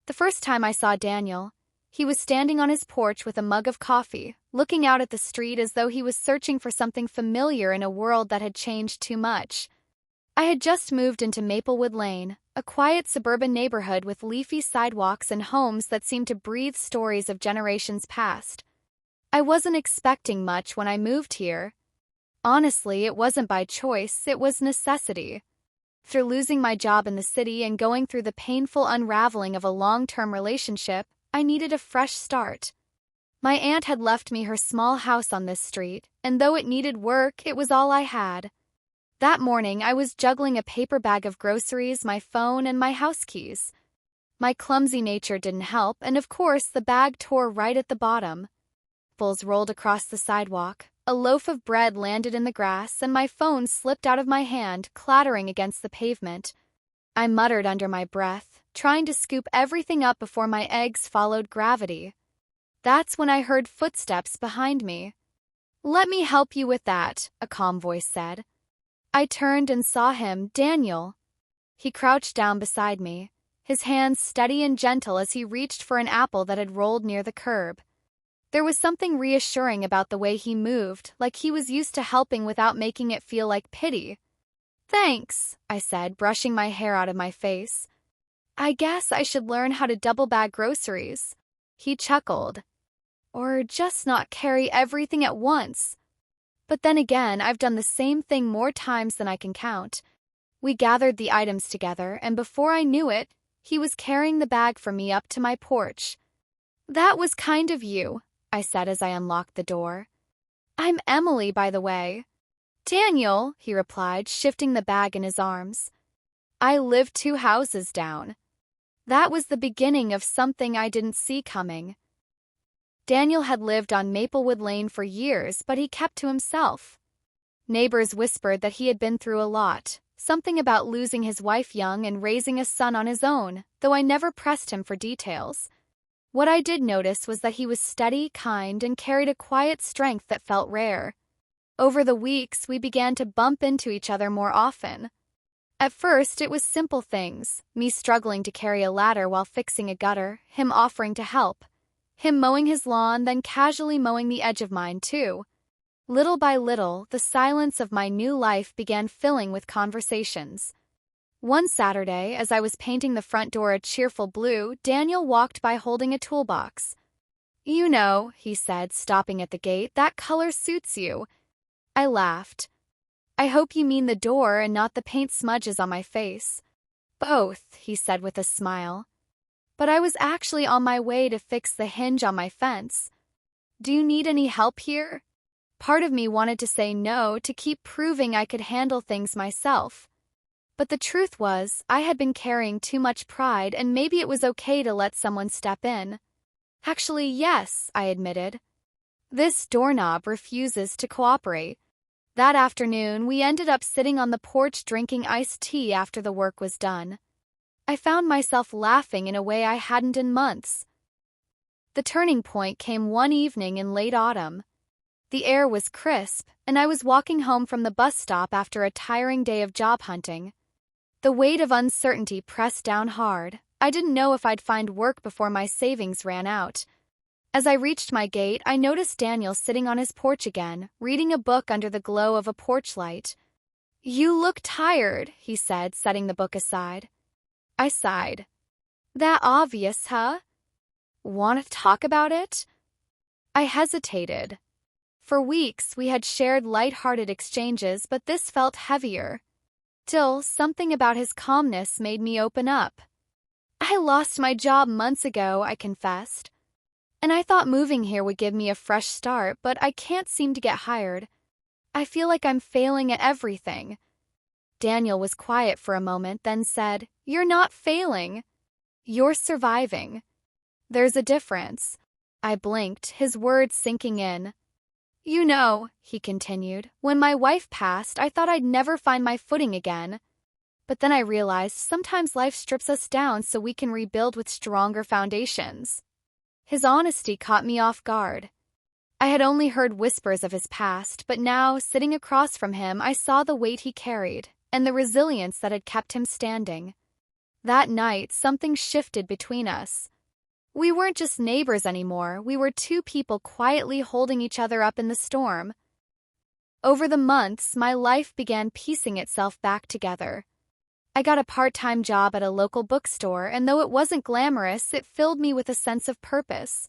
The first time I saw Daniel, he was standing on his porch with a mug of coffee, looking out at the street as though he was searching for something familiar in a world that had changed too much. I had just moved into Maplewood Lane, a quiet suburban neighborhood with leafy sidewalks and homes that seemed to breathe stories of generations past. I wasn't expecting much when I moved here. Honestly, it wasn't by choice, it was necessity. Through losing my job in the city and going through the painful unraveling of a long-term relationship, I needed a fresh start. My aunt had left me her small house on this street, and though it needed work, it was all I had. That morning, I was juggling a paper bag of groceries, my phone, and my house keys. My clumsy nature didn't help, and of course, the bag tore right at the bottom. Apples rolled across the sidewalk, a loaf of bread landed in the grass, and my phone slipped out of my hand, clattering against the pavement. I muttered under my breath, trying to scoop everything up before my eggs followed gravity. That's when I heard footsteps behind me. "Let me help you with that," a calm voice said. I turned and saw him, Daniel. He crouched down beside me, his hands steady and gentle as he reached for an apple that had rolled near the curb. There was something reassuring about the way he moved, like he was used to helping without making it feel like pity. "Thanks," I said, brushing my hair out of my face. "I guess I should learn how to double bag groceries." He chuckled. "Or just not carry everything at once. But then again, I've done the same thing more times than I can count." We gathered the items together, and before I knew it, he was carrying the bag for me up to my porch. "That was kind of you," I said as I unlocked the door. "I'm Emily, by the way." "Daniel," he replied, shifting the bag in his arms. "I live 2 houses down." That was the beginning of something I didn't see coming. Daniel had lived on Maplewood Lane for years, but he kept to himself. Neighbors whispered that he had been through a lot, something about losing his wife young and raising a son on his own, though I never pressed him for details. What I did notice was that he was steady, kind, and carried a quiet strength that felt rare. Over the weeks, we began to bump into each other more often. At first, it was simple things, me struggling to carry a ladder while fixing a gutter, him offering to help. Him mowing his lawn, then casually mowing the edge of mine, too. Little by little, the silence of my new life began filling with conversations. One Saturday, as I was painting the front door a cheerful blue, Daniel walked by holding a toolbox. "You know," he said, stopping at the gate, "that color suits you." I laughed. "I hope you mean the door and not the paint smudges on my face." "Both," he said with a smile. But I was actually on my way to fix the hinge on my fence. "Do you need any help here?" Part of me wanted to say no, to keep proving I could handle things myself. But the truth was, I had been carrying too much pride, and maybe it was okay to let someone step in. "Actually, yes," I admitted. "This doorknob refuses to cooperate." That afternoon, we ended up sitting on the porch drinking iced tea after the work was done. I found myself laughing in a way I hadn't in months. The turning point came one evening in late autumn. The air was crisp, and I was walking home from the bus stop after a tiring day of job hunting. The weight of uncertainty pressed down hard. I didn't know if I'd find work before my savings ran out. As I reached my gate, I noticed Daniel sitting on his porch again, reading a book under the glow of a porch light. "You look tired," he said, setting the book aside. I sighed. "That obvious, huh? Want to talk about it?" I hesitated. For weeks, we had shared light-hearted exchanges, but this felt heavier. Still, something about his calmness made me open up. "I lost my job months ago," I confessed. "And I thought moving here would give me a fresh start, but I can't seem to get hired. I feel like I'm failing at everything." Daniel was quiet for a moment, then said, "You're not failing. You're surviving. There's a difference." I blinked, his words sinking in. "You know," he continued, "when my wife passed, I thought I'd never find my footing again. But then I realized sometimes life strips us down so we can rebuild with stronger foundations." His honesty caught me off guard. I had only heard whispers of his past, but now, sitting across from him, I saw the weight he carried and the resilience that had kept him standing. That night, something shifted between us. We weren't just neighbors anymore, we were two people quietly holding each other up in the storm. Over the months, my life began piecing itself back together. I got a part-time job at a local bookstore, and though it wasn't glamorous, it filled me with a sense of purpose.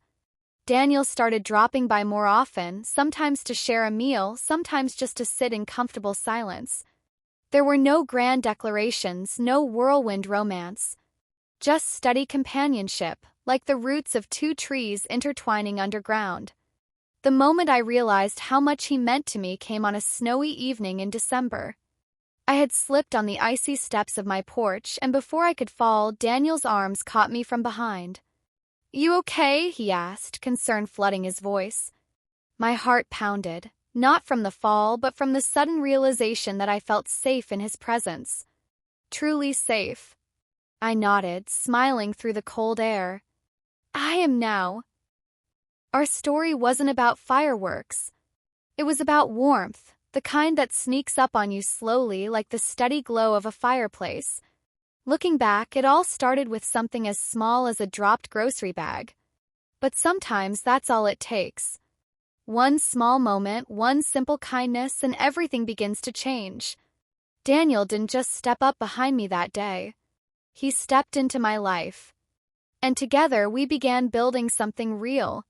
Daniel started dropping by more often, sometimes to share a meal, sometimes just to sit in comfortable silence. There were no grand declarations, no whirlwind romance. Just steady companionship, like the roots of two trees intertwining underground. The moment I realized how much he meant to me came on a snowy evening in December. I had slipped on the icy steps of my porch, and before I could fall, Daniel's arms caught me from behind. "You okay?" he asked, concern flooding his voice. My heart pounded, not from the fall, but from the sudden realization that I felt safe in his presence. Truly safe. I nodded, smiling through the cold air. I am now. Our story wasn't about fireworks. It was about warmth, the kind that sneaks up on you slowly like the steady glow of a fireplace. Looking back, it all started with something as small as a dropped grocery bag. But sometimes that's all it takes. One small moment, one simple kindness, and everything begins to change. Daniel didn't just step up behind me that day. He stepped into my life. And together we began building something real.